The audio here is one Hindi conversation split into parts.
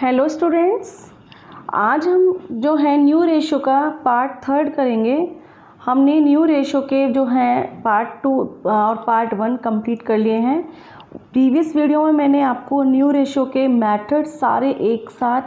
हेलो स्टूडेंट्स, आज हम जो है न्यू रेशो का पार्ट 3 करेंगे। हमने न्यू रेशो के जो हैं पार्ट 2 और पार्ट 1 कंप्लीट कर लिए हैं। प्रीवियस वीडियो में मैंने आपको न्यू रेशो के मेथड सारे एक साथ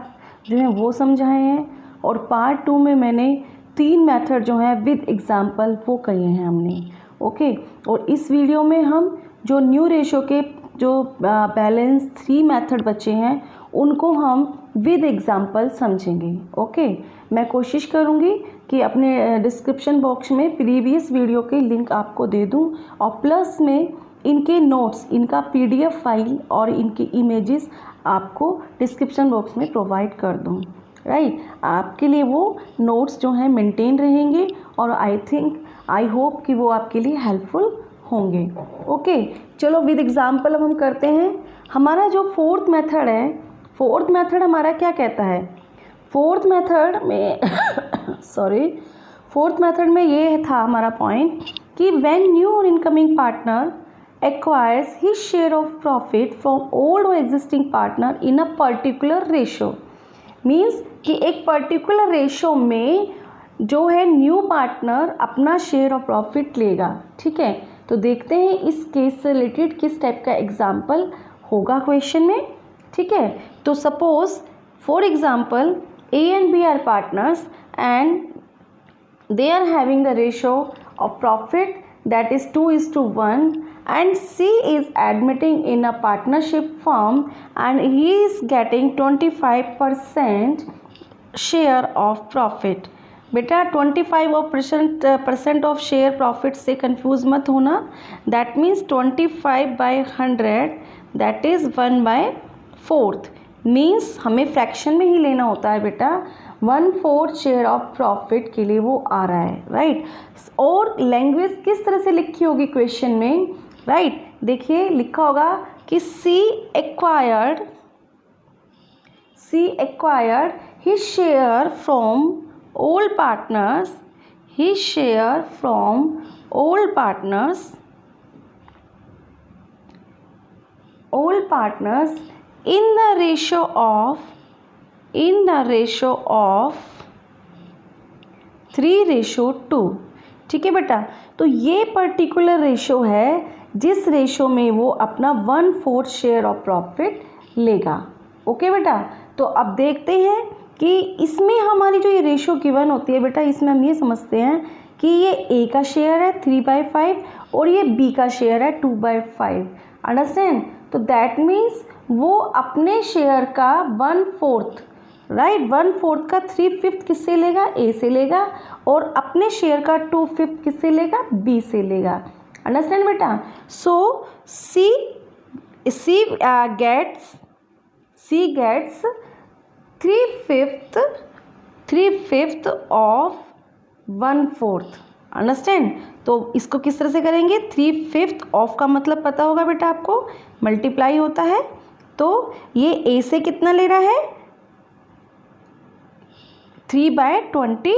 जो हैं वो समझाए हैं और पार्ट 2 में मैंने 3 मेथड जो हैं विद एग्जांपल वो किए हैं हमने। ओके, और इस वीडियो में हम जो न्यू रेशो के जो बैलेंस 3 मेथड बचे हैं उनको हम विद एग्जांपल समझेंगे। ओके, मैं कोशिश करूँगी कि अपने डिस्क्रिप्शन बॉक्स में प्रीवियस वीडियो के लिंक आपको दे दूँ और प्लस में इनके नोट्स, इनका पीडीएफ फाइल और इनकी इमेजेस आपको डिस्क्रिप्शन बॉक्स में प्रोवाइड कर दूँ। राइट, आपके लिए वो नोट्स जो हैं मेंटेन रहेंगे और आई होप कि वो आपके लिए हेल्पफुल होंगे। ओके, चलो विद एग्जांपल अब हम करते हैं। हमारा जो फोर्थ मेथड हमारा क्या कहता है? फोर्थ मेथड में ये था हमारा पॉइंट कि व्हेन न्यू और incoming partner acquires his share of profit from old और existing partner in a particular ratio. Means कि एक पर्टिकुलर रेशो में जो है न्यू पार्टनर अपना शेयर ऑफ प्रॉफिट लेगा। ठीक है, तो देखते हैं इस केस से रिलेटेड किस टाइप का एग्जाम्पल होगा क्वेश्चन में। ठीक है, तो suppose for example A and B are partners and they are having the ratio of profit that is 2:1 and C is admitting in a partnership firm and he is getting 25% share of profit। बेटा 25% ऑफ शेयर प्रॉफिट से कंफ्यूज मत होना। That means 25/100 that is 1/4। Means हमें फ्रैक्शन में ही लेना होता है बेटा। 1/4 शेयर ऑफ प्रॉफिट के लिए वो आ रहा है। राइट, और लैंग्वेज किस तरह से लिखी होगी क्वेश्चन में? राइट, देखिए लिखा होगा कि C acquired his share from old partners in the ratio of 3:2। ठीक है बेटा, तो ये पर्टिकुलर रेशो है जिस रेशो में वो अपना 1/4 शेयर ऑफ प्रॉफिट लेगा। ओके बेटा, तो अब देखते हैं कि इसमें हमारी जो ये रेशो गिवन होती है बेटा, इसमें हम ये समझते हैं कि ये A का शेयर है 3/5 और ये B का शेयर है 2/5। अंडरस्टैंड? तो दैट मीन्स वो अपने शेयर का 1/4 राइट 1/4 का 3/5 किससे लेगा? A से लेगा और अपने शेयर का 2/5 किससे लेगा? B से लेगा। अंडरस्टैंड बेटा? सो C gets 3/5 of 1/4। अंडरस्टैंड? तो इसको किस तरह से करेंगे? 3/5 ऑफ का मतलब पता होगा बेटा आपको, मल्टीप्लाई होता है। तो ये A से कितना ले रहा है? 3/20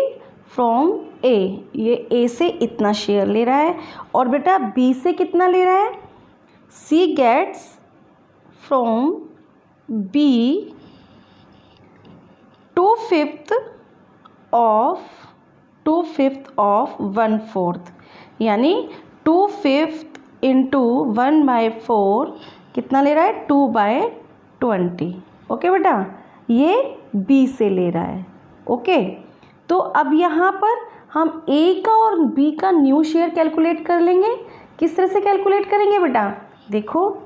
फ्रॉम A। ये A से इतना शेयर ले रहा है और बेटा B से कितना ले रहा है? C gets from B 2/5 of 1/4, यानी 2/5 इंटू 1/4 कितना ले रहा है? 2/20। ओके बेटा, ये B से ले रहा है। ओके, तो अब यहाँ पर हम A का और B का न्यू शेयर कैलकुलेट कर लेंगे। किस तरह से कैलकुलेट करेंगे बेटा? देखो,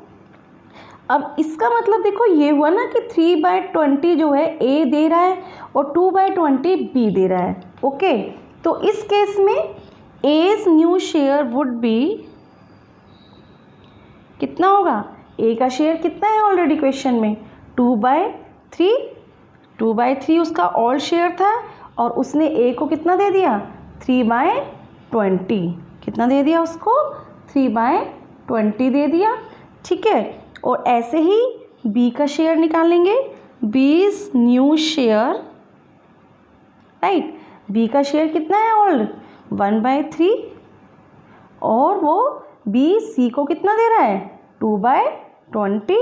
अब इसका मतलब देखो ये हुआ ना कि 3/20 जो है A दे रहा है और 2/20 B दे रहा है। ओके, तो इस केस में A's new share would be कितना होगा? A का शेयर कितना है ऑलरेडी क्वेश्चन में? 2/3 उसका ऑल शेयर था और उसने A को कितना दे दिया? 3/20। कितना दे दिया उसको? 3/20 दे दिया। ठीक है, और ऐसे ही B का शेयर निकालेंगे। B's new share, right, B का शेयर कितना है ऑल्ड? 1/3 और वो B C को कितना दे रहा है? 2/20।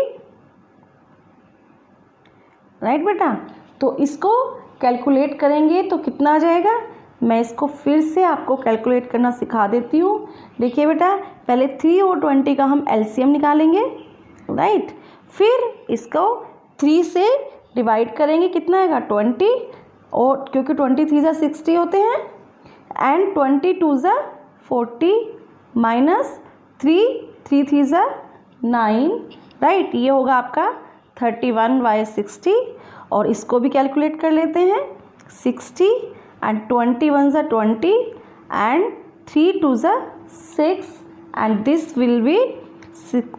राइट बेटा। तो इसको कैलकुलेट करेंगे तो कितना आ जाएगा, मैं इसको फिर से आपको कैलकुलेट करना सिखा देती हूँ। देखिए बेटा, पहले 3 और 20 का हम एलसीएम निकालेंगे, राइट। फिर इसको 3 से डिवाइड करेंगे, कितना आएगा 20, और क्योंकि 23 × 60 होते हैं, एंड 22 × 40 माइनस 3 3 × 9, राइट। ये होगा आपका 31/60। और इसको भी कैलकुलेट कर लेते हैं, 60 and 21 × 20 and 3 2 × 6 and this will be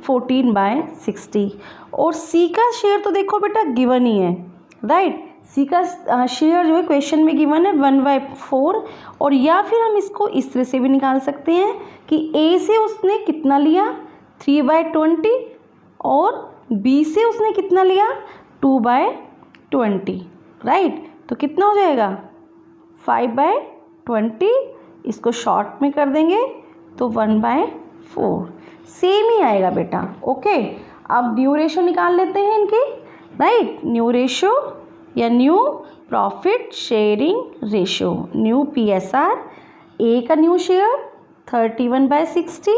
14/60। और सी का शेयर तो देखो बेटा गिवन ही है, राइट। सी का शेयर जो है क्वेश्चन में गिवन है 1/4। और या फिर हम इसको इस तरह से भी निकाल सकते हैं कि ए से उसने कितना लिया 3/20 और बी से उसने कितना लिया 2/20, राइट। तो कितना हो जाएगा 5/20, इसको शॉर्ट में कर देंगे तो 1/4, सेम ही आएगा बेटा, ओके। अब न्यू रेशो निकाल लेते हैं इनके, राइट। न्यू रेशो या new profit sharing ratio, new PSR, ए का न्यू शेयर 31/60,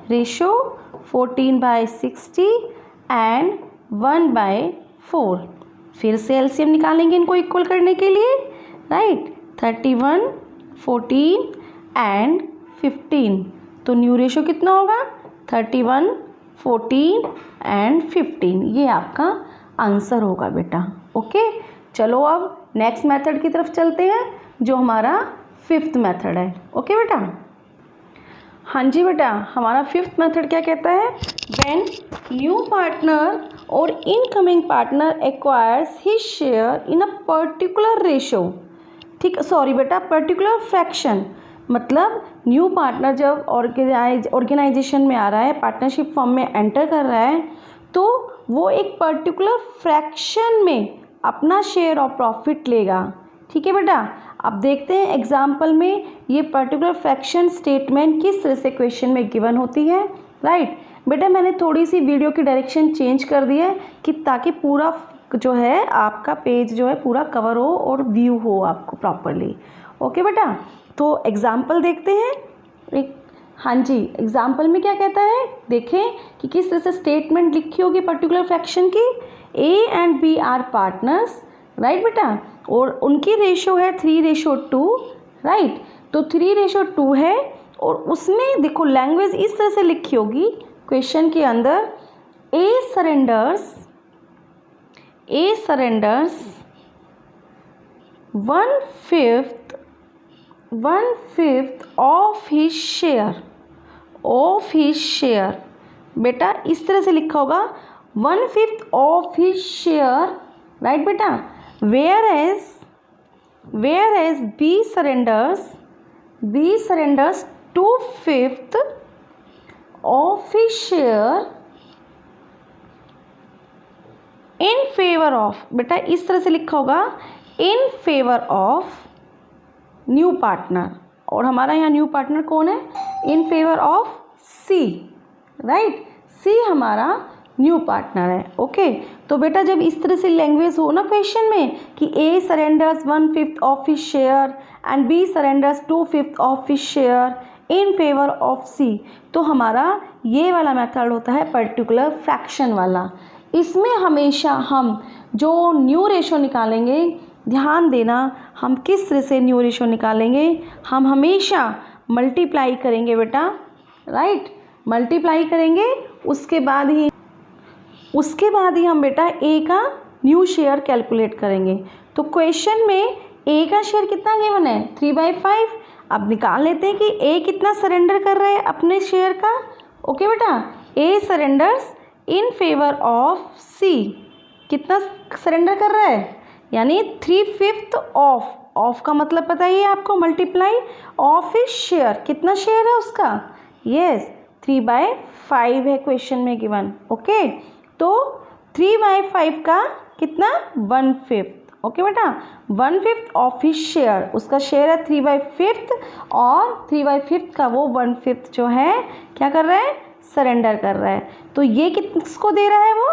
रेशो 14/60 एंड 1/4। फिर से एलसीएम निकालेंगे इनको इक्वल करने के लिए, राइट। 31, 14 एंड 15। तो न्यू रेशो कितना होगा 31, 14 एंड 15। ये आपका आंसर होगा बेटा, ओके। चलो अब नेक्स्ट मेथड की तरफ चलते हैं जो हमारा 5th मेथड है, ओके बेटा। हाँ जी बेटा, हमारा 5th मेथड क्या कहता है, व्हेन न्यू पार्टनर और incoming partner acquires his share in a particular ratio, ठीक, सॉरी बेटा, पर्टिकुलर फ्रैक्शन। मतलब न्यू पार्टनर जब ऑर्गेनाइजेशन में आ रहा है, पार्टनरशिप फॉर्म में एंटर कर रहा है, तो वो एक पर्टिकुलर फ्रैक्शन में अपना शेयर ऑफ प्रॉफिट लेगा, ठीक है बेटा। अब देखते हैं एग्जाम्पल में ये पर्टिकुलर फ्रैक्शन स्टेटमेंट किस तरह से क्वेश्चन में गिवन होती है, राइट। बेटा मैंने थोड़ी सी वीडियो की डायरेक्शन चेंज कर दी है कि ताकि पूरा जो है आपका पेज जो है पूरा कवर हो और व्यू हो आपको प्रॉपरली, ओके बेटा। तो एग्जाम्पल देखते हैं एक, हाँ जी, एग्जाम्पल में क्या कहता है, देखें कि किस तरह से स्टेटमेंट लिखी होगी पर्टिकुलर फ्रैक्शन की। A and B are partners, right बेटा, और उनकी रेशो है 3:2, राइट। तो 3:2 है, और उसमें देखो लैंग्वेज इस तरह से लिखी होगी क्वेश्चन के अंदर, A surrenders 1/5 of his share, बेटा इस तरह से लिखा होगा 1/5 ऑफ हिज शेयर, राइट बेटा। Whereas B surrenders 2/5 of his share in favour of, बेटा इस तरह से लिखा होगा in favour of new partner, और हमारा यहाँ न्यू पार्टनर कौन है, in favour of C, right. C हमारा न्यू पार्टनर है, ओके। तो बेटा जब इस तरह से लैंग्वेज हो ना क्वेश्चन में कि A surrenders 1/5 of his share and B surrenders 2/5 of his share in favour of C, तो हमारा ये वाला मेथड होता है पर्टिकुलर फ्रैक्शन वाला। इसमें हमेशा हम जो न्यू रेशो निकालेंगे, ध्यान देना हम किस तरह से न्यू रेशो निकालेंगे, हम हमेशा मल्टीप्लाई करेंगे बेटा, राइट। मल्टीप्लाई करेंगे, उसके बाद ही हम बेटा ए का न्यू शेयर कैलकुलेट करेंगे। तो क्वेश्चन में ए का शेयर कितना गिवन है 3/5। अब निकाल लेते हैं कि ए कितना सरेंडर कर रहा है अपने शेयर का, ओके बेटा। ए सरेंडर्स इन फेवर ऑफ सी, कितना सरेंडर कर रहा है, यानी 3/5 ऑफ का मतलब पता ही है आपको, मल्टीप्लाई ऑफ हिज शेयर, कितना शेयर है उसका, यस 3/5 है क्वेश्चन में गिवन, ओके। तो 3/5 का कितना 1/5, ओके बेटा। 1/5 ऑफ हिज शेयर, उसका शेयर है 3/5 और 3/5 का वो 1/5 जो है क्या कर रहा है, सरेंडर कर रहा है। तो ये किसको दे रहा है वो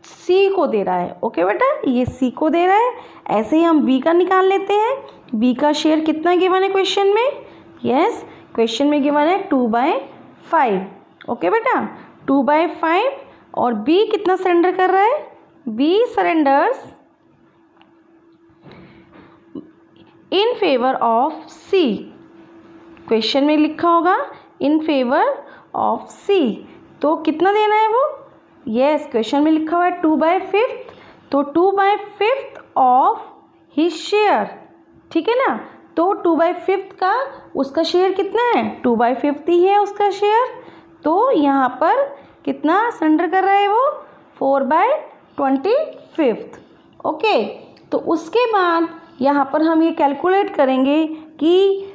सी को दे रहा है। ओके बेटा, ये सी को दे रहा है। ऐसे ही हम बी का निकाल लेते हैं। बी का शेयर कितना गिवन है क्वेश्चन में? यस, क्वेश्चन में गिवन है 2/5। ओके बेटा, 2/5। और बी कितना सरेंडर कर रहा है? B surrenders in favour of C. Question में लिखा होगा इन फेवर ऑफ सी। तो कितना देना है वो? यस, क्वेश्चन में लिखा हुआ है 2/5, तो 2/5 ऑफ हिज शेयर। ठीक है ना, तो 2/5 का उसका शेयर कितना है? 2/5 ही है उसका शेयर। तो यहाँ पर कितना सरेंडर कर रहा है वो? 4/25। ओके, तो उसके बाद यहाँ पर हम ये कैलकुलेट करेंगे कि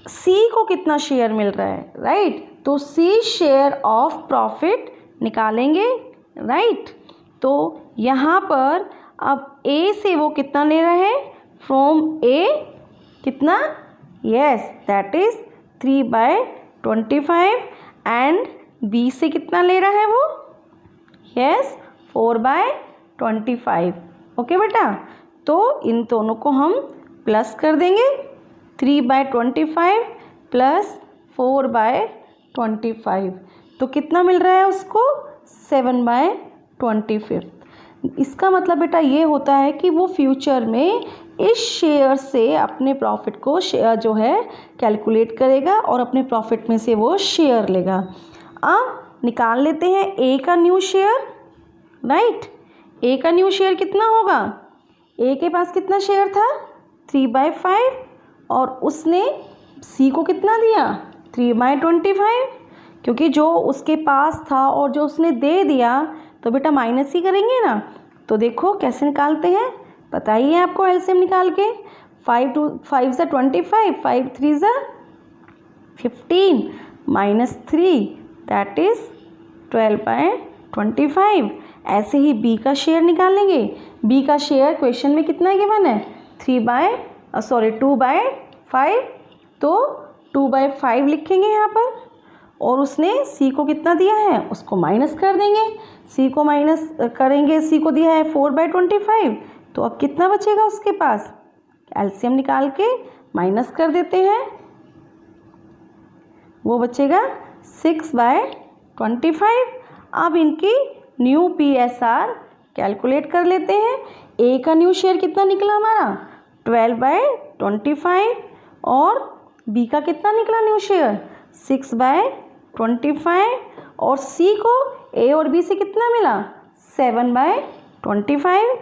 सी को कितना शेयर मिल रहा है, राइट। तो सी शेयर ऑफ प्रॉफिट निकालेंगे, राइट। तो यहाँ पर अब ए से वो कितना ले रहा है? फ्रॉम ए कितना? Yes, that is 3/25। And B से कितना ले रहा है वो? यस, 4/25। ओके बेटा, तो इन दोनों को हम प्लस कर देंगे। 3/25 प्लस 4/25, तो कितना मिल रहा है उसको? 7/25। इसका मतलब बेटा ये होता है कि वो फ्यूचर में इस शेयर से अपने प्रॉफिट को जो है कैलकुलेट करेगा और अपने प्रॉफिट में से वो शेयर लेगा। अब निकाल लेते हैं ए का न्यू शेयर, राइट। ए का न्यू शेयर कितना होगा? ए के पास कितना शेयर था? 3/5। और उसने सी को कितना दिया? 3/25। क्योंकि जो उसके पास था और जो उसने दे दिया तो बेटा माइनस ही करेंगे ना। तो देखो कैसे निकालते हैं, बताइए आपको एलसीएम निकाल के। 5 × 25, 5 × 3 = 15 -3 दैट इज 12/25। ऐसे ही बी का शेयर निकालेंगे। बी का शेयर क्वेश्चन में कितना गिवन है? 2/5। तो 2/5 लिखेंगे यहाँ पर। और उसने सी को कितना दिया है? उसको माइनस कर देंगे। सी को माइनस करेंगे, सी को दिया है 4/25। तो अब कितना बचेगा उसके पास? एलसीएम निकाल के माइनस कर देते हैं, वो बचेगा 6/25। अब इनकी न्यू PSR कैलकुलेट कर लेते हैं। ए का न्यू शेयर कितना निकला हमारा? 12/25। और बी का कितना निकला न्यू शेयर? 6/25। और सी को ए और बी से कितना मिला? 7/25।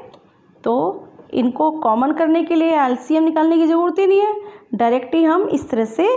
तो इनको कॉमन करने के लिए एलसीएम निकालने की ज़रूरत ही नहीं है, डायरेक्ट ही हम इस तरह से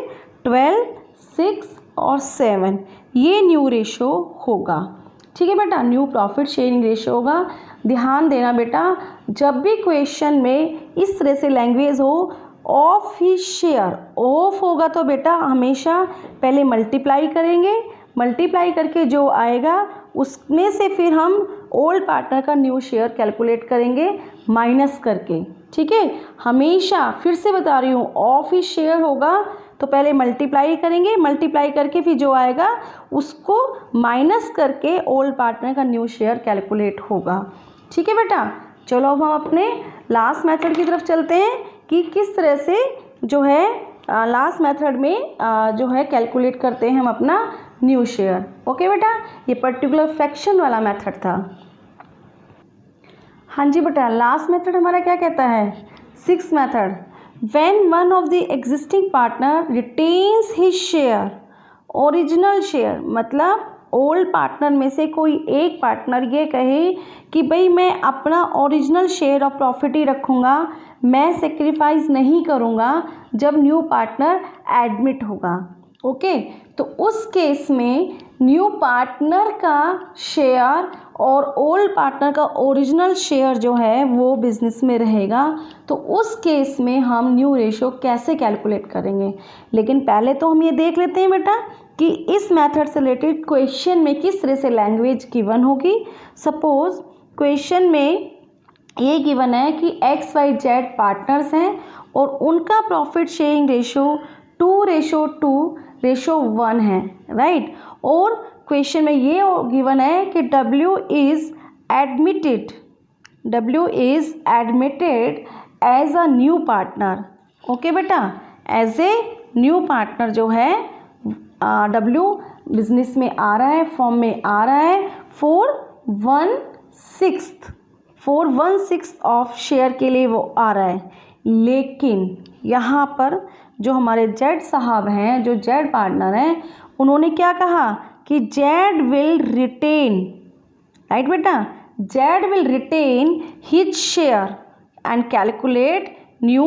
12, 6 और 7 ये न्यू रेशो होगा। ठीक है बेटा, न्यू प्रॉफिट शेयरिंग रेशो होगा। ध्यान देना बेटा, जब भी क्वेश्चन में इस तरह से लैंग्वेज हो ऑफ ही शेयर, ऑफ होगा तो बेटा हमेशा पहले मल्टीप्लाई करेंगे, मल्टीप्लाई करके जो आएगा उसमें से फिर हम ओल्ड पार्टनर का न्यू शेयर कैलकुलेट करेंगे माइनस करके। ठीक है, हमेशा फिर से बता रही हूँ, ऑफ ही शेयर होगा तो पहले मल्टीप्लाई करेंगे, मल्टीप्लाई करके फिर जो आएगा उसको माइनस करके ओल्ड पार्टनर का न्यू शेयर कैलकुलेट होगा। ठीक है बेटा, चलो अब हम अपने लास्ट मेथड की तरफ चलते हैं कि किस तरह से जो है लास्ट मेथड में जो है कैलकुलेट करते हैं हम अपना न्यू शेयर। ओके बेटा, ये पर्टिकुलर फ्रैक्शन वाला मेथड था। हाँ जी बेटा, लास्ट मेथड हमारा क्या कहता है? 6th method, when one of the existing partner retains his share, original share मतलब ओल्ड पार्टनर में से कोई एक पार्टनर ये कहे कि भाई मैं अपना ओरिजिनल शेयर ऑफ प्रॉफिट ही रखूँगा, मैं सेक्रीफाइस नहीं करूँगा जब न्यू पार्टनर एडमिट होगा। ओके, तो उस केस में न्यू पार्टनर का शेयर और ओल्ड पार्टनर का ओरिजिनल शेयर जो है वो बिजनेस में रहेगा। तो उस केस में हम न्यू रेशो कैसे कैलकुलेट करेंगे, लेकिन पहले तो हम ये देख लेते हैं बेटा कि इस मेथड से रिलेटेड क्वेश्चन में किस तरह से लैंग्वेज गिवन होगी। सपोज क्वेश्चन में ये गिवन है कि XYZ पार्टनर्स हैं और उनका प्रॉफिट शेयरिंग रेशो 2:2:1 है, राइट। और क्वेश्चन में ये गिवन है कि W is admitted, W is admitted as a new partner. Okay बेटा, एज ए न्यू पार्टनर जो है W बिजनेस में आ रहा है, फॉर्म में आ रहा है फॉर 1/6 ऑफ शेयर के लिए वो आ रहा है। लेकिन यहाँ पर जो हमारे जेड साहब हैं, जो जेड पार्टनर हैं, उन्होंने क्या कहा कि जेड विल रिटेन, राइट बेटा, Z will retain his share and calculate new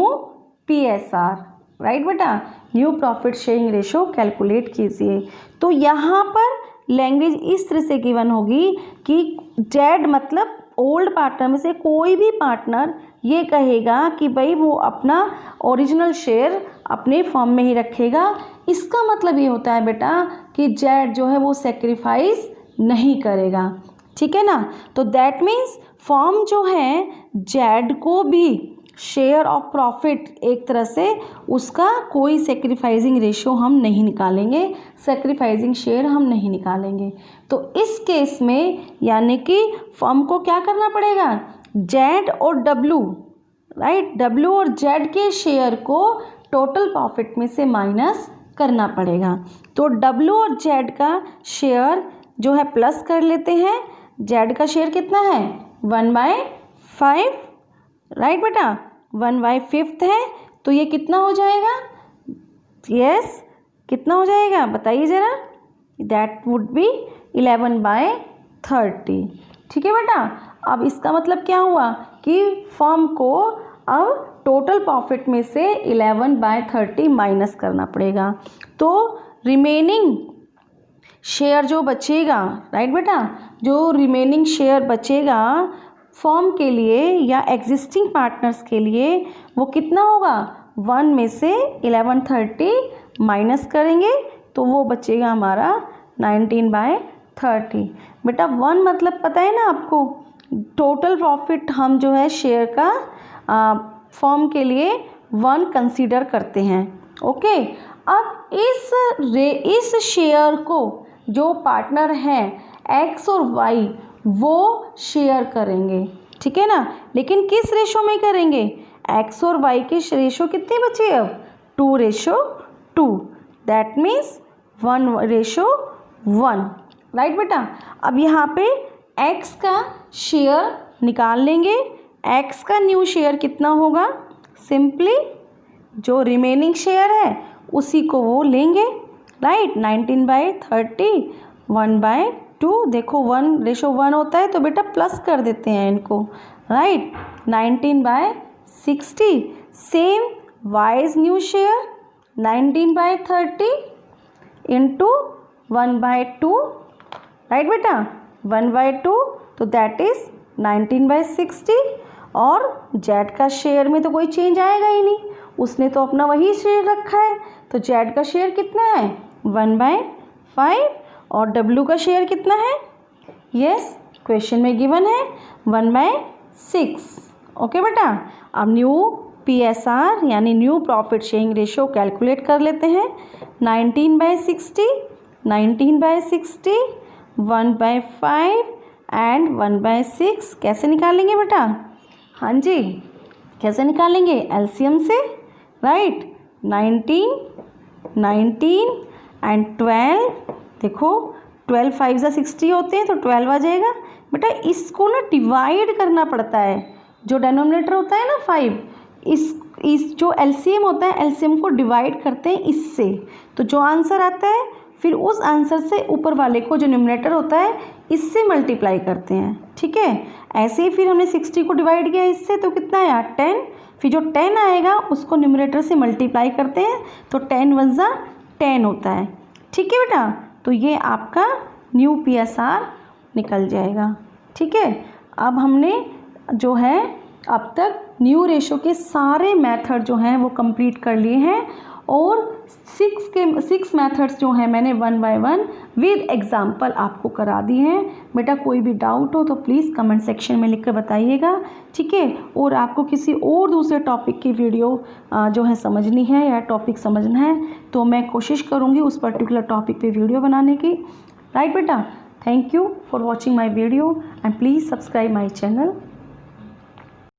PSR, right बेटा, new profit sharing ratio calculate कीजिए। तो यहाँ पर लैंग्वेज इस तरह से गिवन होगी कि जेड मतलब ओल्ड पार्टनर में से कोई भी पार्टनर ये कहेगा कि भाई वो अपना ओरिजिनल शेयर अपने फॉर्म में ही रखेगा। इसका मतलब ये होता है बेटा कि जेड जो है वो सेक्रीफाइस नहीं करेगा, ठीक है ना। तो दैट मीन्स फॉर्म जो है जेड को भी शेयर ऑफ प्रॉफिट एक तरह से उसका कोई सेक्रीफाइसिंग रेशियो हम नहीं निकालेंगे, सेक्रीफाइसिंग शेयर हम नहीं निकालेंगे। तो इस केस में यानी कि फर्म को क्या करना पड़ेगा, जेड और डब्ल्यू, राइट, डब्ल्यू और जेड के शेयर को टोटल प्रॉफिट में से माइनस करना पड़ेगा। तो डब्ल्यू और जेड का शेयर जो है प्लस कर लेते हैं। जेड का शेयर कितना है 1/5, राइट बेटा, 1/5 है। तो ये कितना हो जाएगा, यस कितना हो जाएगा बताइए ज़रा, दैट वुड बी 11/30, ठीक है बेटा। अब इसका मतलब क्या हुआ कि फर्म को अब टोटल प्रॉफिट में से 11/30 माइनस करना पड़ेगा। तो रिमेनिंग शेयर जो बचेगा, राइट बेटा, जो रिमेनिंग शेयर बचेगा फर्म के लिए या एग्जिस्टिंग पार्टनर्स के लिए वो कितना होगा, 1 में से 11/30 माइनस करेंगे तो वो बचेगा हमारा 19/30। बेटा 1 मतलब पता है ना आपको, टोटल प्रॉफिट हम जो है शेयर का फर्म के लिए 1 कंसीडर करते हैं, ओके। अब इस शेयर को जो पार्टनर हैं एक्स और वाई वो शेयर करेंगे, ठीक है ना, लेकिन किस रेशो में करेंगे, एक्स और वाई के रेशो कितने बचे अब 2:2, दैट मीन्स 1:1, राइट बेटा। अब यहाँ पे एक्स का शेयर निकाल लेंगे, एक्स का न्यू शेयर कितना होगा, सिंपली जो रिमेनिंग शेयर है उसी को वो लेंगे, राइट, 19/30 1/2, देखो 1:1 होता है तो बेटा प्लस कर देते हैं इनको, right, 19/60। Same wise new share 19/30 into 1/2, right बेटा, 1/2 तो दैट इज 19/60। और जेड का शेयर में तो कोई चेंज आएगा ही नहीं, उसने तो अपना वही शेयर रखा है। तो जेड का शेयर कितना है 1/5 और डब्ल्यू का शेयर कितना है, यस क्वेश्चन में गिवन है 1/6, ओके बेटा। अब न्यू PSR यानी new profit sharing ratio calculate कर लेते हैं। 19/60, 1/5 एंड 1/6 कैसे निकालेंगे बेटा, हाँ जी कैसे निकालेंगे, एलसीएम से, राइट, 19 एंड 12, देखो 12 5 × 60 होते हैं तो 12 आ जाएगा बेटा। इसको ना डिवाइड करना पड़ता है, जो डेनोमिनेटर होता है ना 5, इस जो एलसीएम होता है एलसीएम को डिवाइड करते हैं इससे, तो जो आंसर आता है फिर उस आंसर से ऊपर वाले को जो न्यूमरेटर होता है इससे मल्टीप्लाई करते हैं, ठीक है। ऐसे ही फिर हमने 60 को डिवाइड किया इससे तो कितना आया 10, फिर जो 10 आएगा उसको न्यूमरेटर से मल्टीप्लाई करते हैं तो 10 × 10 होता है, ठीक है बेटा। तो ये आपका न्यू PSR निकल जाएगा, ठीक है। अब हमने जो है अब तक न्यू रेशो के सारे मेथड जो हैं वो कंप्लीट कर लिए हैं और 6 मेथड्स जो हैं मैंने 1 by 1 विद एग्जाम्पल आपको करा दी हैं। बेटा कोई भी डाउट हो तो प्लीज़ कमेंट सेक्शन में लिख कर बताइएगा, ठीक है। और आपको किसी और दूसरे टॉपिक की वीडियो जो है समझनी है या टॉपिक समझना है तो मैं कोशिश करूँगी उस पर्टिकुलर टॉपिक पे वीडियो बनाने की, राइट बेटा। Thank you for watching my video and please subscribe my channel.